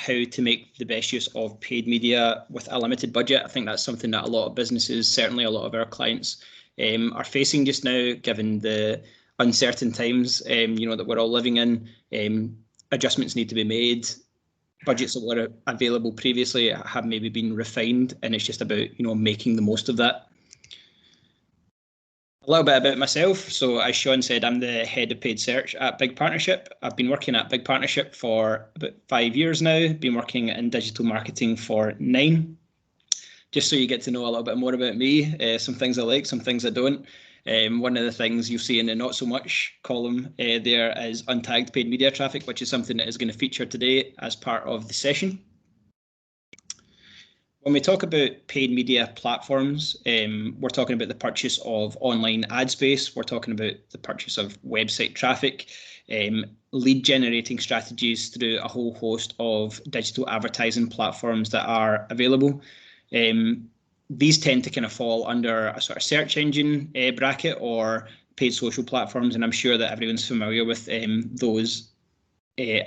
how to make the best use of paid media with a limited budget. I think that's something that a lot of businesses, certainly a lot of our clients, are facing just now, given the uncertain times that we're all living in. Adjustments need to be made. Budgets that were available previously have maybe been refined, and it's just about making the most of that. A little bit about myself. So as Sean said, I'm the head of paid search at Big Partnership. I've been working at Big Partnership for about 5 years now, been working in digital marketing for 9. Just so you get to know a little bit more about me, some things I like, some things I don't. One of the things you'll see in the not so much column there is untagged paid media traffic, which is something that is going to feature today as part of the session. When we talk about paid media platforms, we're talking about the purchase of online ad space. We're talking about the purchase of website traffic, lead generating strategies through a whole host of digital advertising platforms that are available. These tend to kind of fall under a sort of search engine bracket or paid social platforms, and I'm sure that everyone's familiar with those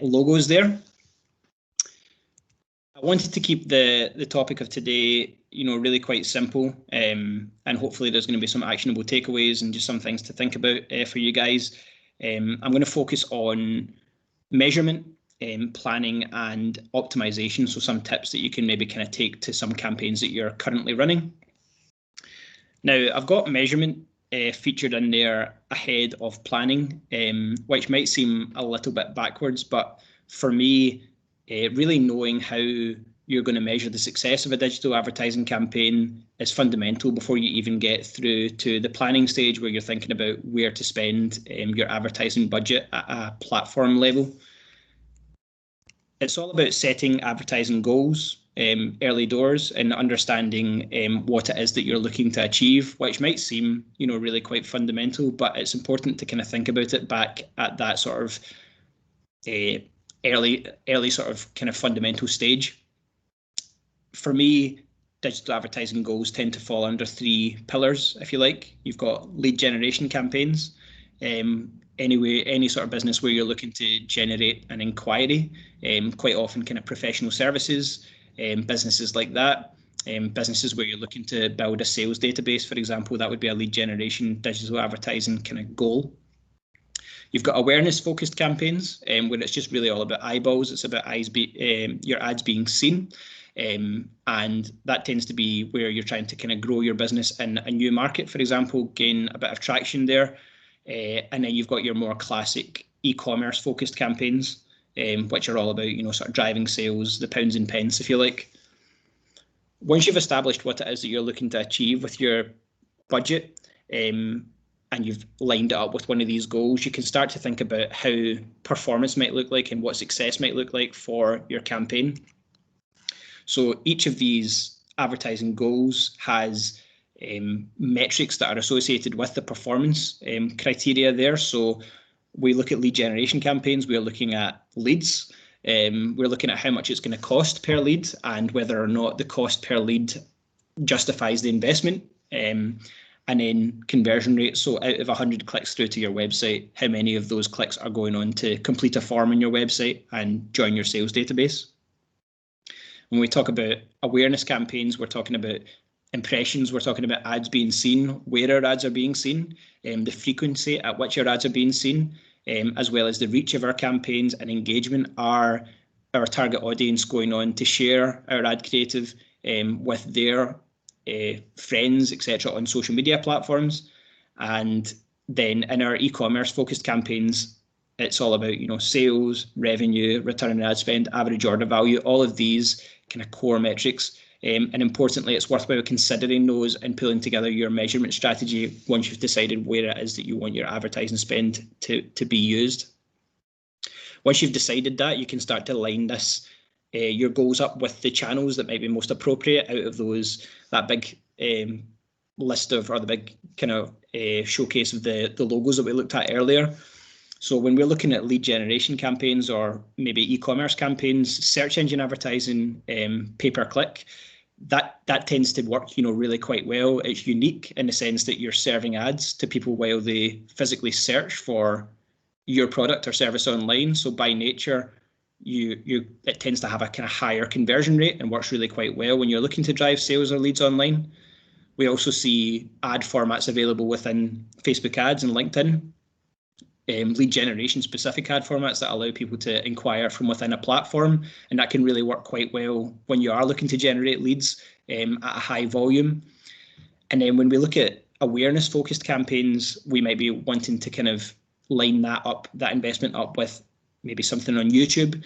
logos there. I wanted to keep the topic of today, really quite simple, and hopefully there's going to be some actionable takeaways and just some things to think about for you guys. I'm going to focus on measurement, planning and optimization, so some tips that you can maybe kind of take to some campaigns that you're currently running. Now, I've got measurement featured in there ahead of planning, which might seem a little bit backwards, but for me, really knowing how you're going to measure the success of a digital advertising campaign is fundamental before you even get through to the planning stage where you're thinking about where to spend your advertising budget at a platform level. It's all about setting advertising goals early doors and understanding what it is that you're looking to achieve, which might seem, really quite fundamental, but it's important to kind of think about it back at that sort of early sort of kind of fundamental stage. For me, digital advertising goals tend to fall under 3 pillars, if you like. You've got lead generation campaigns, any sort of business where you're looking to generate an inquiry, quite often kind of professional services, businesses like that, businesses where you're looking to build a sales database, for example, that would be a lead generation digital advertising kind of goal. You've got awareness-focused campaigns where it's just really all about eyeballs. It's about your ads being seen. And that tends to be where you're trying to kind of grow your business in a new market, for example, gain a bit of traction there. And then you've got your more classic e-commerce focused campaigns, which are all about, sort of driving sales, the pounds and pence, if you like. Once you've established what it is that you're looking to achieve with your budget, and you've lined it up with one of these goals, you can start to think about how performance might look like and what success might look like for your campaign. So each of these advertising goals has metrics that are associated with the performance criteria there. So we look at lead generation campaigns, we're looking at leads, we're looking at how much it's going to cost per lead and whether or not the cost per lead justifies the investment. And then conversion rate, so out of 100 clicks through to your website, how many of those clicks are going on to complete a form on your website and join your sales database? When we talk about awareness campaigns, we're talking about impressions, we're talking about ads being seen, where our ads are being seen, the frequency at which our ads are being seen, as well as the reach of our campaigns and engagement. Are our target audience going on to share our ad creative with their friends, etc., on social media platforms? And then in our e-commerce focused campaigns, it's all about sales, revenue, return on ad spend, average order value, all of these kind of core metrics. And importantly, it's worthwhile considering those and pulling together your measurement strategy once you've decided where it is that you want your advertising spend to be used. Once you've decided that, you can start to line your goals up with the channels that might be most appropriate out of that big list of, or the big kind of showcase of the logos that we looked at earlier. So when we're looking at lead generation campaigns or maybe e-commerce campaigns, search engine advertising, pay-per-click, that tends to work, really quite well. It's unique in the sense that you're serving ads to people while they physically search for your product or service online. So by nature, it tends to have a kind of higher conversion rate and works really quite well when you're looking to drive sales or leads online. We also see ad formats available within Facebook ads and LinkedIn, lead generation specific ad formats that allow people to inquire from within a platform, and that can really work quite well when you are looking to generate leads at a high volume. And then when we look at awareness focused campaigns, we might be wanting to kind of line that investment up with maybe something on YouTube,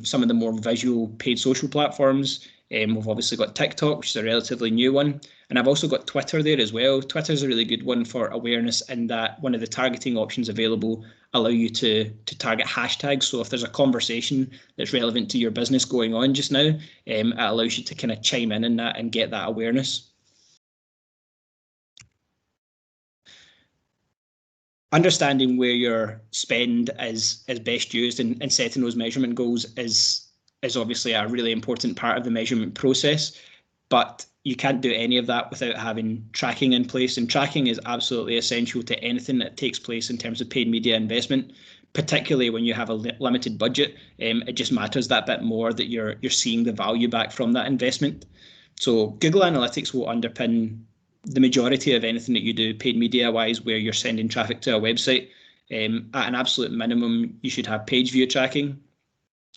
some of the more visual paid social platforms. We've obviously got TikTok, which is a relatively new one. And I've also got Twitter there as well. Twitter is a really good one for awareness, in that one of the targeting options available allow you to target hashtags. So if there's a conversation that's relevant to your business going on just now, it allows you to kind of chime in that and get that awareness. Understanding where your spend is best used and setting those measurement goals is obviously a really important part of the measurement process, but you can't do any of that without having tracking in place. And tracking is absolutely essential to anything that takes place in terms of paid media investment, particularly when you have a limited budget. It just matters that bit more that you're seeing the value back from that investment. So Google Analytics will underpin the majority of anything that you do paid media wise, where you're sending traffic to a website. At an absolute minimum, you should have page view tracking.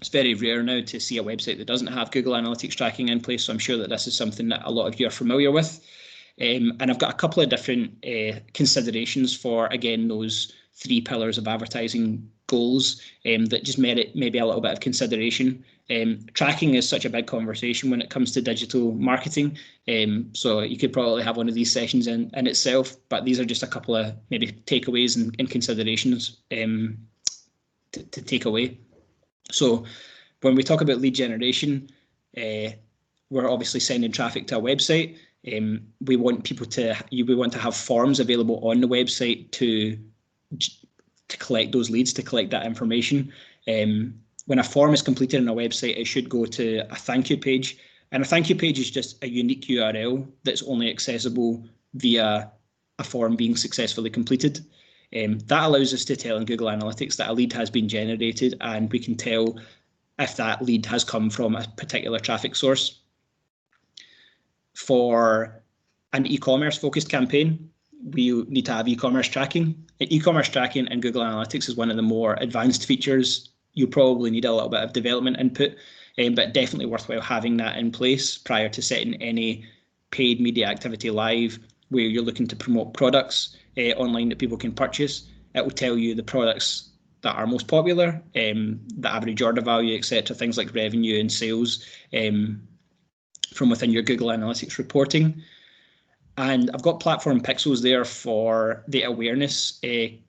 It's very rare now to see a website that doesn't have Google Analytics tracking in place, so I'm sure that this is something that a lot of you are familiar with. And I've got a couple of different considerations for, again, those 3 pillars of advertising goals that just merit maybe a little bit of consideration. Tracking is such a big conversation when it comes to digital marketing, so you could probably have one of these sessions in itself, but these are just a couple of maybe takeaways and considerations to take away. So when we talk about lead generation, we're obviously sending traffic to a website. We want to have forms available on the website to collect those leads, to collect that information. When a form is completed on a website, it should go to a thank you page. And a thank you page is just a unique URL that's only accessible via a form being successfully completed. That allows us to tell in Google Analytics that a lead has been generated, and we can tell if that lead has come from a particular traffic source. For an e-commerce focused campaign, we need to have e-commerce tracking. E-commerce tracking in Google Analytics is one of the more advanced features. You probably need a little bit of development input, but definitely worthwhile having that in place prior to setting any paid media activity live where you're looking to promote products online that people can purchase. It will tell you the products that are most popular, the average order value, etc., things like revenue and sales from within your Google Analytics reporting. And I've got platform pixels there for the awareness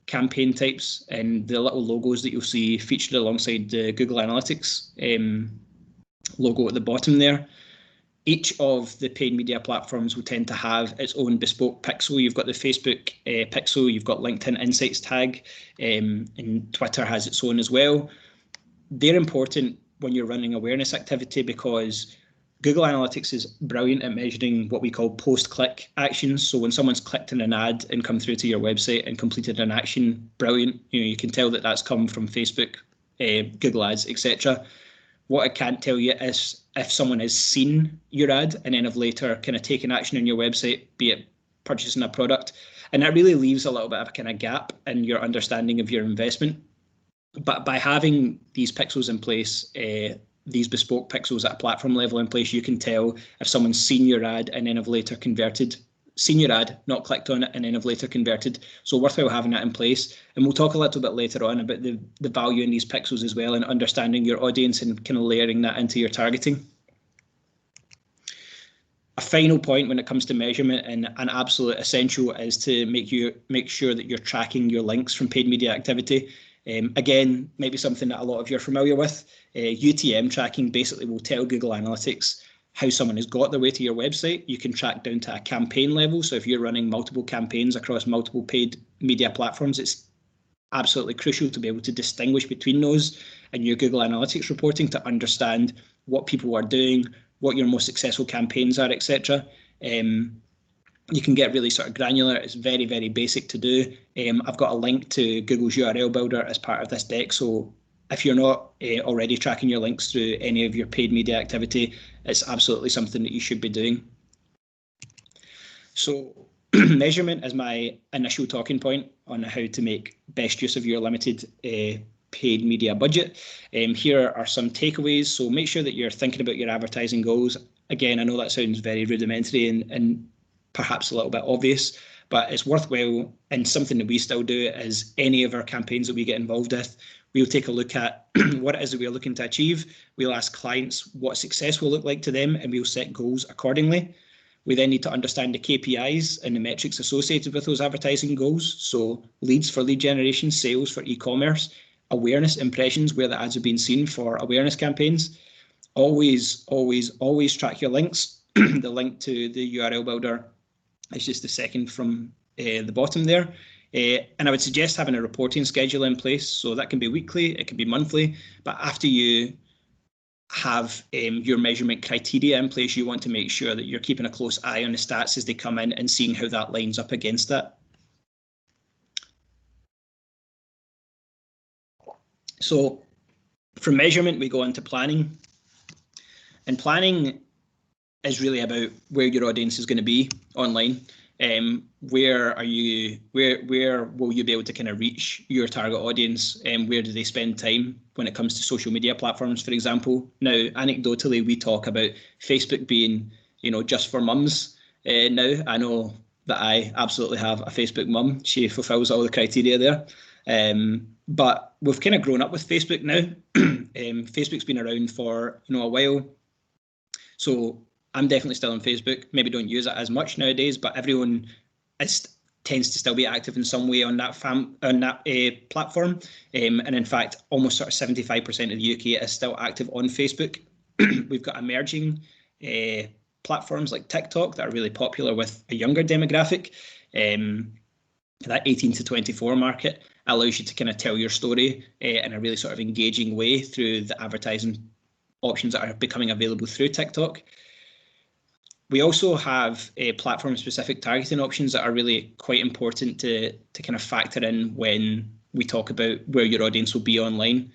campaign types and the little logos that you'll see featured alongside the Google Analytics logo at the bottom there. Each of the paid media platforms will tend to have its own bespoke pixel. You've got the Facebook pixel, you've got LinkedIn Insights tag, and Twitter has its own as well. They're important when you're running awareness activity because Google Analytics is brilliant at measuring what we call post-click actions. So when someone's clicked on an ad and come through to your website and completed an action, brilliant. You can tell that that's come from Facebook, Google Ads, etc. What it can't tell you is if someone has seen your ad and then have later kind of taken action on your website, be it purchasing a product. And that really leaves a little bit of a kind of gap in your understanding of your investment. But by having these pixels in place, these bespoke pixels at a platform level in place, you can tell if someone's seen your ad and then have later converted, seen your ad, not clicked on it, and then have later converted. So worthwhile having that in place. And we'll talk a little bit later on about the value in these pixels as well, and understanding your audience and kind of layering that into your targeting. A final point when it comes to measurement, and an absolute essential, is to make sure that you're tracking your links from paid media activity. Again, maybe something that a lot of you are familiar with. UTM tracking basically will tell Google Analytics how someone has got their way to your website. You can track down to a campaign level. So if you're running multiple campaigns across multiple paid media platforms, it's absolutely crucial to be able to distinguish between those in your Google Analytics reporting to understand what people are doing, what your most successful campaigns are, etc. You can get really sort of granular. It's very, very basic to do. I've got a link to Google's URL builder as part of this deck, so if you're not already tracking your links through any of your paid media activity, it's absolutely something that you should be doing. So measurement is my initial talking point on how to make best use of your limited paid media budget. Here are some takeaways. So make sure that you're thinking about your advertising goals. Again, I know that sounds very rudimentary and perhaps a little bit obvious, but it's worthwhile, and something that we still do is any of our campaigns that we get involved with, we'll take a look at what it is that we're looking to achieve. We'll ask clients what success will look like to them, and we'll set goals accordingly. We then need to understand the KPIs and the metrics associated with those advertising goals. So leads for lead generation, sales for e-commerce, awareness, impressions, where the ads have been seen for awareness campaigns. Always track your links. The link to the URL builder is just the second from the bottom there. And I would suggest having a reporting schedule in place. So that can be weekly, it can be monthly, but after you have your measurement criteria in place, you want to make sure that you're keeping a close eye on the stats as they come in and seeing how that lines up against that. So from measurement, we go into planning. And planning is really about where your audience is going to be online. Where will you be able to kind of reach your target audience, and where do they spend time when it comes to social media platforms, for example? Now, anecdotally, we talk about Facebook being, just for mums. Now, I know that I absolutely have a Facebook mum. She fulfills all the criteria there. But we've kind of grown up with Facebook now. Facebook's been around for a while. So I'm definitely still on Facebook. Maybe don't use it as much nowadays, but everyone tends to still be active in some way on that platform. And in fact, almost sort of 75% of the UK is still active on Facebook. We've got emerging platforms like TikTok that are really popular with a younger demographic. That 18 to 24 market allows you to kind of tell your story in a really sort of engaging way through the advertising options that are becoming available through TikTok. We also have platform-specific targeting options that are really quite important to kind of factor in when we talk about where your audience will be online.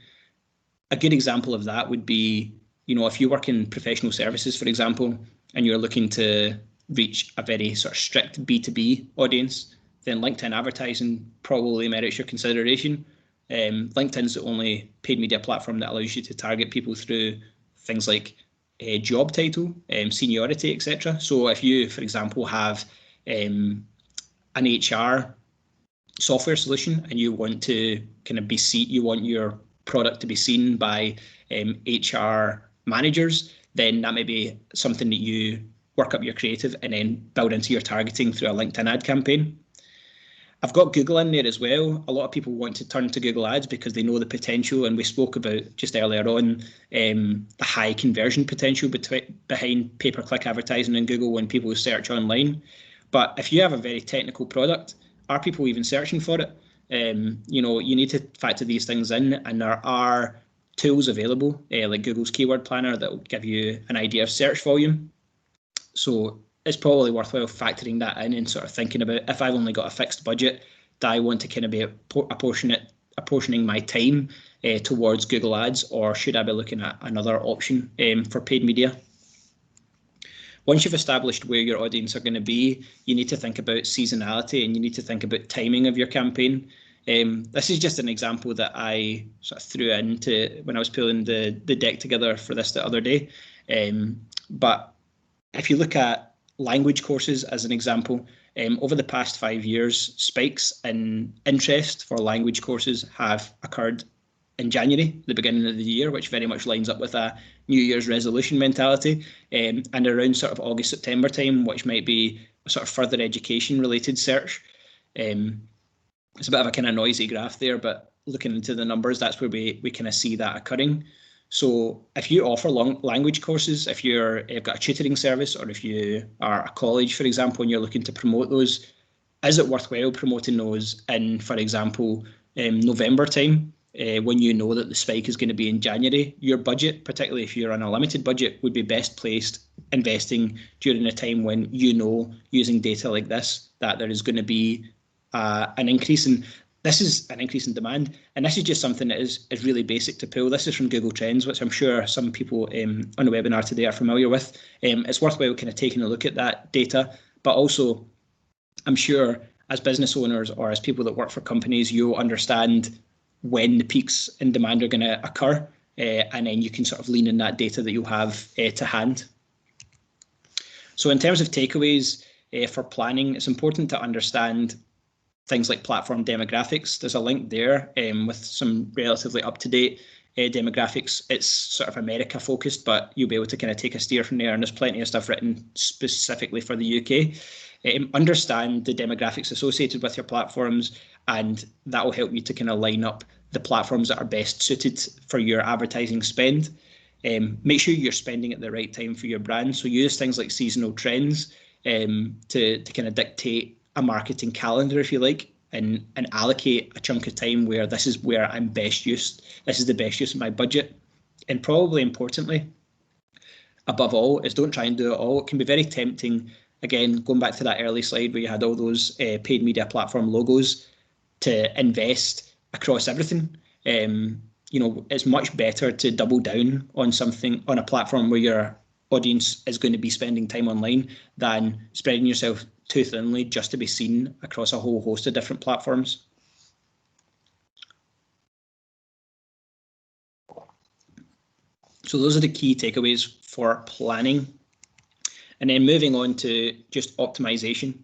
A good example of that would be, if you work in professional services, for example, and you're looking to reach a very sort of strict B2B audience, then LinkedIn advertising probably merits your consideration. LinkedIn's the only paid media platform that allows you to target people through things like job title, seniority, etc. So if you, for example, have an HR software solution and you want to kind of you want your product to be seen by HR managers, then that may be something that you work up your creative and then build into your targeting through a LinkedIn ad campaign. I've got Google in there as well. A lot of people want to turn to Google Ads because they know the potential, and we spoke about just earlier on the high conversion potential behind pay-per-click advertising in Google when people search online. But if you have a very technical product, are people even searching for it? You need to factor these things in, and there are tools available like Google's Keyword Planner that will give you an idea of search volume. So it's probably worthwhile factoring that in and sort of thinking about, if I've only got a fixed budget, do I want to kind of be apportioning my time towards Google Ads, or should I be looking at another option for paid media? Once you've established where your audience are going to be, you need to think about seasonality and you need to think about timing of your campaign. This is just an example that I sort of threw into when I was pulling the deck together for this the other day. But if you look at language courses as an example, over the past 5 years, spikes in interest for language courses have occurred in January, the beginning of the year, which very much lines up with a New Year's resolution mentality, and around sort of August, September time, which might be a sort of further education related search. It's a bit of a kind of noisy graph there, but looking into the numbers, that's where we kind of see that occurring. So if you offer language courses, if you've got a tutoring service, or if you are a college, for example, and you're looking to promote those, is it worthwhile promoting those in, for example, November time, when you know that the spike is going to be in January? Your budget, particularly if you're on a limited budget, would be best placed investing during a time when using data like this, that there is going to be an increase. And this is an increase in demand, and this is just something that is really basic to pull. This is from Google Trends, which I'm sure some people on the webinar today are familiar with. It's worthwhile kind of taking a look at that data, but also I'm sure as business owners or as people that work for companies, you'll understand when the peaks in demand are going to occur, and then you can sort of lean in that data that you'll have to hand. So in terms of takeaways for planning, it's important to understand things like platform demographics. There's a link there with some relatively up-to-date demographics. It's sort of America focused, but you'll be able to kind of take a steer from there, and there's plenty of stuff written specifically for the UK. Understand the demographics associated with your platforms, and that will help you to kind of line up the platforms that are best suited for your advertising spend. Make sure you're spending at the right time for your brand. So use things like seasonal trends to kind of dictate a marketing calendar, if you like, and allocate a chunk of time where this is where I'm best used. This is the best use of my budget. And probably importantly, above all, is don't try and do it all. It can be very tempting, again, going back to that early slide where you had all those paid media platform logos, to invest across everything. It's much better to double down on something, on a platform where your audience is going to be spending time online, than spreading yourself too thinly just to be seen across a whole host of different platforms. So those are the key takeaways for planning. And then moving on to just optimization.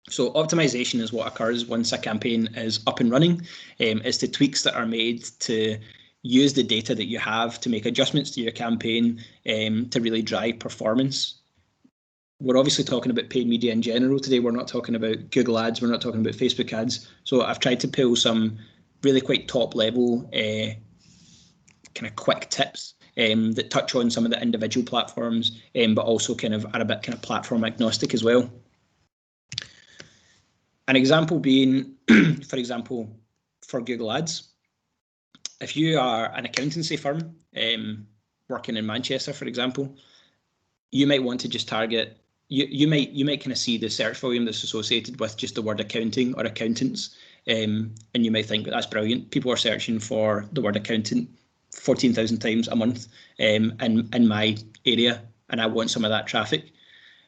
So optimization is what occurs once a campaign is up and running. It's the tweaks that are made to use the data that you have to make adjustments to your campaign to really drive performance. We're obviously talking about paid media in general today. We're not talking about Google ads. We're not talking about Facebook ads. So I've tried to pull some really quite top level kind of quick tips that touch on some of the individual platforms, but also kind of are a bit kind of platform agnostic as well. An example being, for example, for Google ads, if you are an accountancy firm working in Manchester, for example, you might want to just target, you might kind of see the search volume that's associated with just the word accounting or accountants, and you might think that's brilliant. People are searching for the word accountant 14,000 times a month in my area, and I want some of that traffic.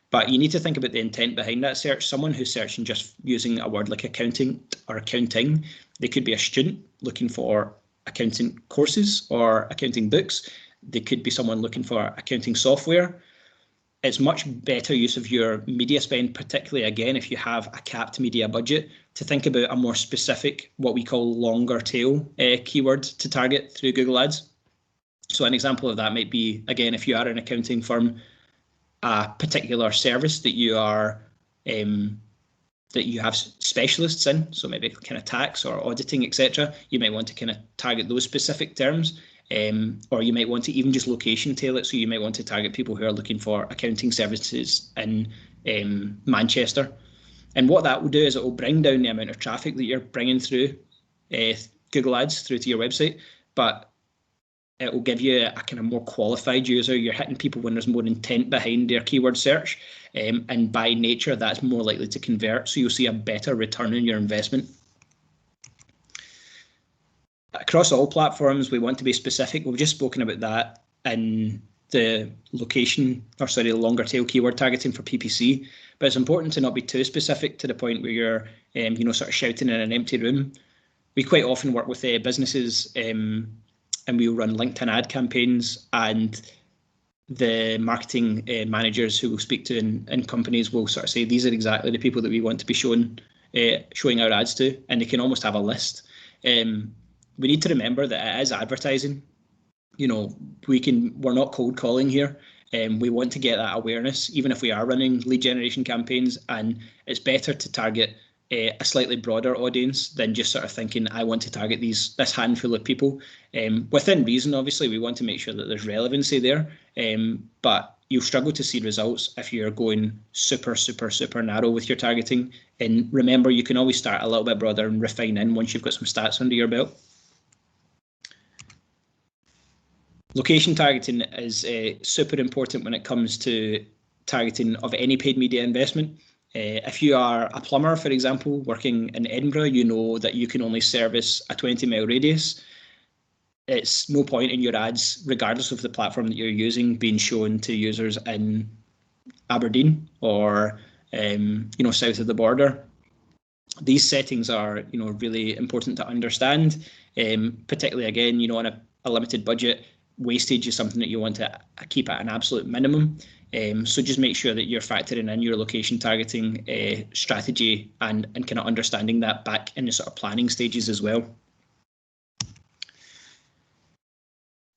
But you need to think about the intent behind that search. Someone who's searching just using a word like accounting or accounting, they could be a student looking for accounting courses or accounting books. They could be someone looking for accounting software. It's much better use of your media spend, particularly, again, if you have a capped media budget, to think about a more specific, what we call longer tail keyword to target through Google Ads. So an example of that might be, again, if you are an accounting firm, a particular service that you are that you have specialists in, so maybe kind of tax or auditing, etc. You might want to kind of target those specific terms, or you might want to even just location tail it. So you might want to target people who are looking for accounting services in Manchester. And what that will do is it will bring down the amount of traffic that you're bringing through Google Ads through to your website, but it will give you a kind of more qualified user. You're hitting people when there's more intent behind their keyword search, and by nature that's more likely to convert, so you'll see a better return on your investment. Across all platforms, we want to be specific. We've just spoken about that in the the longer tail keyword targeting for PPC, but it's important to not be too specific to the point where you're sort of shouting in an empty room. We quite often work with businesses and we'll run LinkedIn ad campaigns, and the marketing managers who we'll speak to in companies will sort of say, these are exactly the people that we want to be showing our ads to, and they can almost have a list. We need to remember that it is advertising. We're not cold calling here. We want to get that awareness, even if we are running lead generation campaigns, and it's better to target a slightly broader audience than just sort of thinking, I want to target this handful of people. Within reason, obviously, we want to make sure that there's relevancy there, but you'll struggle to see results if you're going super, super, super narrow with your targeting. And remember, you can always start a little bit broader and refine in once you've got some stats under your belt. Location targeting is super important when it comes to targeting of any paid media investment. If you are a plumber, for example, working in Edinburgh, you know that you can only service a 20-mile radius. It's no point in your ads, regardless of the platform that you're using, being shown to users in Aberdeen or south of the border. These settings are really important to understand, particularly again on a limited budget. Wastage is something that you want to keep at an absolute minimum. So just make sure that you're factoring in your location targeting strategy and kind of understanding that back in the sort of planning stages as well.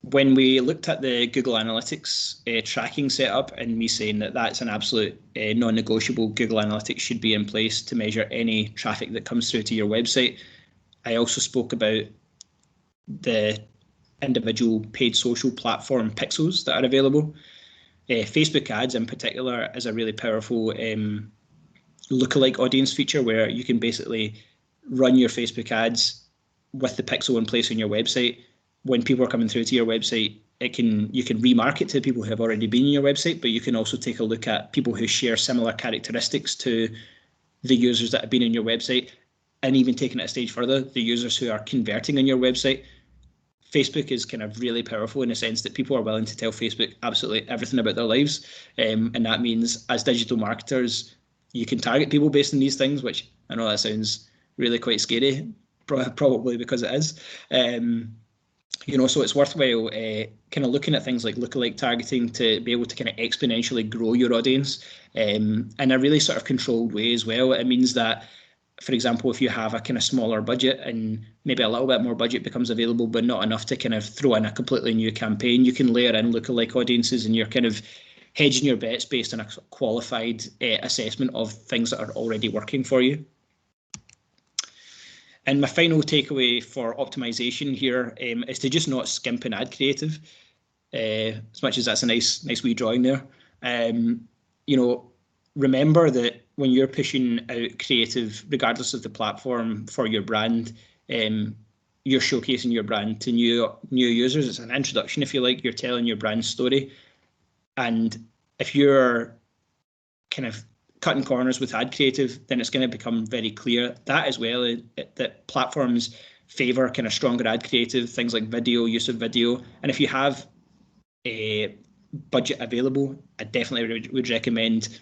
When we looked at the Google Analytics tracking setup, and me saying that that's an absolute non-negotiable, Google Analytics should be in place to measure any traffic that comes through to your website, I also spoke about the individual paid social platform pixels that are available. Facebook ads in particular is a really powerful lookalike audience feature where you can basically run your Facebook ads with the pixel in place on your website. When people are coming through to your website, you can remarket to people who have already been in your website, but you can also take a look at people who share similar characteristics to the users that have been in your website, and even taking it a stage further, the users who are converting on your website. Facebook is kind of really powerful in the sense that people are willing to tell Facebook absolutely everything about their lives. And that means as digital marketers, you can target people based on these things, which I know that sounds really quite scary, probably because it is. So it's worthwhile kind of looking at things like lookalike targeting to be able to kind of exponentially grow your audience in a really sort of controlled way as well. It means that, for example, if you have a kind of smaller budget and maybe a little bit more budget becomes available, but not enough to kind of throw in a completely new campaign, you can layer in lookalike audiences and you're kind of hedging your bets based on a qualified assessment of things that are already working for you. And my final takeaway for optimization here is to just not skimp an ad creative, as much as that's a nice wee drawing there. Remember that when you're pushing out creative, regardless of the platform for your brand, you're showcasing your brand to new users. It's an introduction, if you like. You're telling your brand story. And if you're kind of cutting corners with ad creative, then it's going to become very clear that as well that platforms favor kind of stronger ad creative, things like video, use of video. And if you have a budget available, I definitely would recommend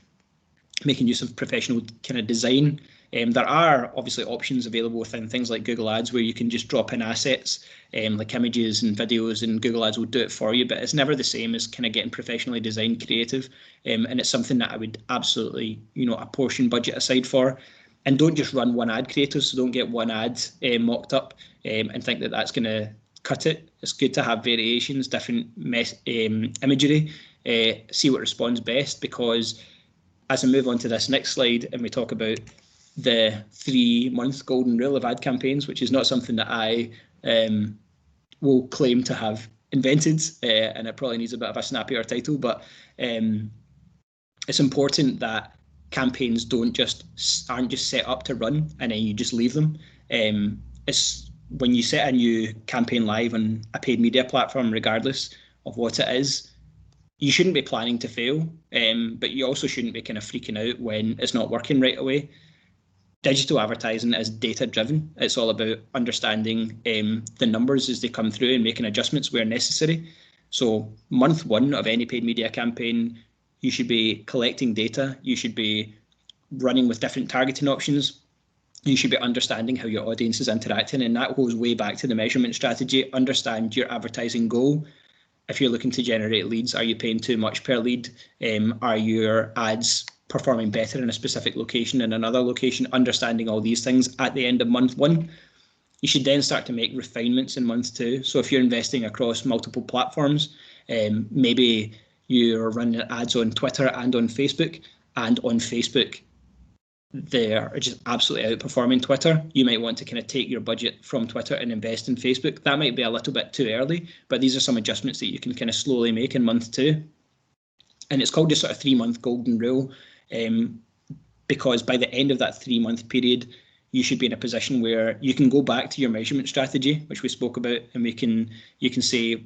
making use of professional kind of design. There are obviously options available within things like Google Ads where you can just drop in assets like images and videos, and Google Ads will do it for you, but it's never the same as kind of getting professionally designed creative. And it's something that I would absolutely, apportion budget aside for. And don't just run one ad creative, so don't get one ad mocked up and think that that's going to cut it. It's good to have variations, different imagery, see what responds best, because as I move on to this next slide and we talk about the 3-month golden rule of ad campaigns, which is not something that I will claim to have invented, and it probably needs a bit of a snappier title, but it's important that campaigns aren't just set up to run and then you just leave them. It's when you set a new campaign live on a paid media platform, regardless of what it is, you shouldn't be planning to fail, but you also shouldn't be kind of freaking out when it's not working right away. Digital advertising is data-driven. It's all about understanding the numbers as they come through and making adjustments where necessary. So month 1 of any paid media campaign, you should be collecting data. You should be running with different targeting options. You should be understanding how your audience is interacting, and that goes way back to the measurement strategy. Understand your advertising goal. If you're looking to generate leads, are you paying too much per lead? Are your ads performing better in a specific location than another location? Understanding all these things at the end of month 1. You should then start to make refinements in month 2. So if you're investing across multiple platforms, maybe you're running ads on Twitter and on Facebook, and on Facebook, they're just absolutely outperforming Twitter. You might want to kind of take your budget from Twitter and invest in Facebook. That might be a little bit too early, but these are some adjustments that you can kind of slowly make in month 2. And it's called the sort of 3-month golden rule, because by the end of that 3-month period, you should be in a position where you can go back to your measurement strategy, which we spoke about, and you can say,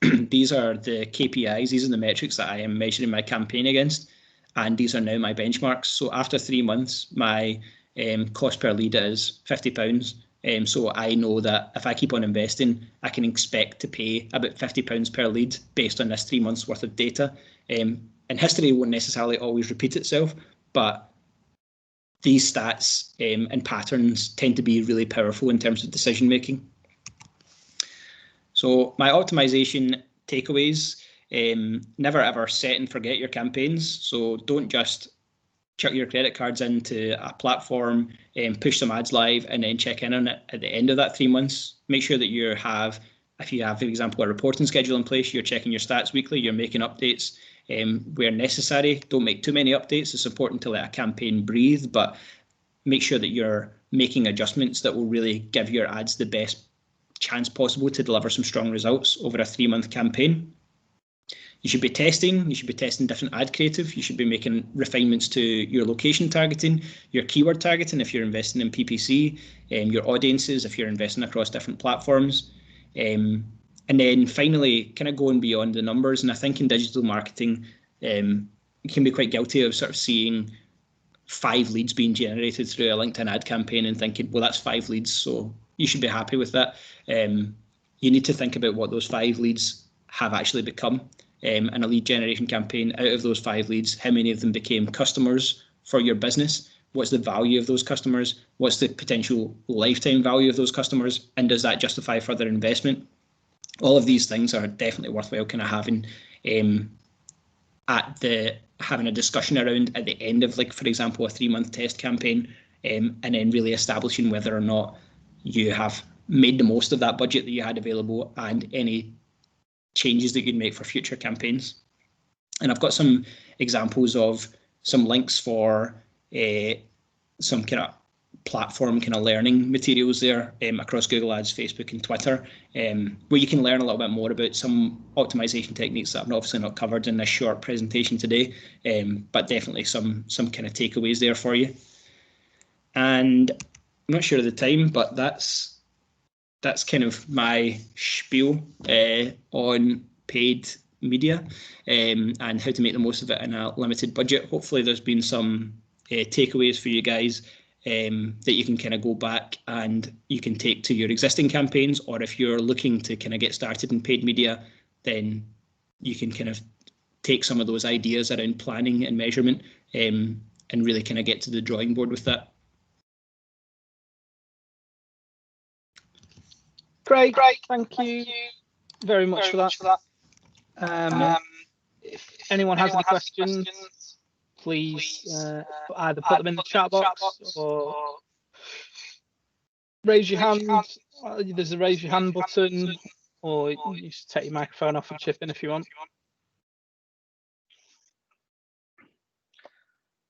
these are the KPIs, these are the metrics that I am measuring my campaign against. and these are now my benchmarks. So after 3 months, my cost per lead is £50. So I know that if I keep on investing, I can expect to pay about £50 per lead based on this 3 months worth of data. And history won't necessarily always repeat itself, but these stats and patterns tend to be really powerful in terms of decision making. So my optimization takeaways: never ever set and forget your campaigns. So don't just chuck your credit cards into a platform and push some ads live and then check in on it at the end of that 3 months. Make sure that you have, if you have, for example, a reporting schedule in place, you're checking your stats weekly, you're making updates where necessary. Don't make too many updates. It's important to let a campaign breathe, but make sure that you're making adjustments that will really give your ads the best chance possible to deliver some strong results over a 3-month campaign. You should be testing. You should be testing different ad creative. You should be making refinements to your location targeting, your keyword targeting if you're investing in PPC, your audiences if you're investing across different platforms. And then finally, kind of going beyond the numbers. And I think in digital marketing, you can be quite guilty of sort of seeing 5 leads being generated through a LinkedIn ad campaign and thinking, well, that's 5 leads, so you should be happy with that. You need to think about what those 5 leads have actually become. In a lead generation campaign, out of those 5 leads, how many of them became customers for your business? What's the value of those customers? What's the potential lifetime value of those customers? And does that justify further investment? All of these things are definitely worthwhile kind of having having a discussion around at the end of, like, for example, a 3-month test campaign, and then really establishing whether or not you have made the most of that budget that you had available and any changes that you'd make for future campaigns. And I've got some examples of some links for some kind of platform kind of learning materials there across Google Ads, Facebook and Twitter, where you can learn a little bit more about some optimization techniques that I've obviously not covered in this short presentation today, but definitely some kind of takeaways there for you. And I'm not sure of the time, but that's kind of my spiel on paid media and how to make the most of it in a limited budget. Hopefully there's been some takeaways for you guys that you can kind of go back and you can take to your existing campaigns, or if you're looking to kind of get started in paid media, then you can kind of take some of those ideas around planning and measurement and really kind of get to the drawing board with that. Great, thank you very much for that. If anyone has any questions, please either put them in the chat box or raise your hand. There's a raise your hand button, or you just take your microphone off and chip in if you want.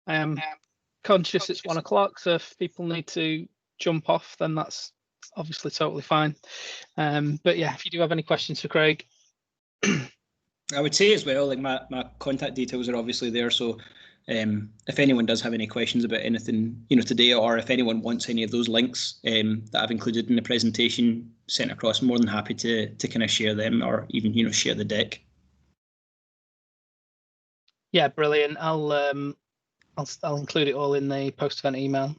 I am conscious it's 1 o'clock, so if people need to jump off, then that's obviously totally fine. But yeah, if you do have any questions for Craig. I would say as well, like my contact details are obviously there, so if anyone does have any questions about anything, today, or if anyone wants any of those links that I've included in the presentation sent across, I'm more than happy to kind of share them, or even share the deck. Yeah, brilliant. I'll include it all in the post-event email.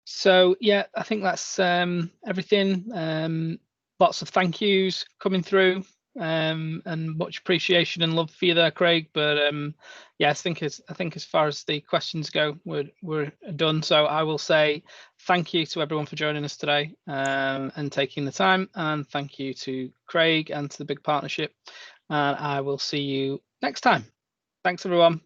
So yeah, I think that's everything. Lots of thank yous coming through, and much appreciation and love for you there, Craig. But yeah, I think as far as the questions go, we're done. So I will say thank you to everyone for joining us today and taking the time, and thank you to Craig and to the big partnership. And I will see you next time. Thanks, everyone.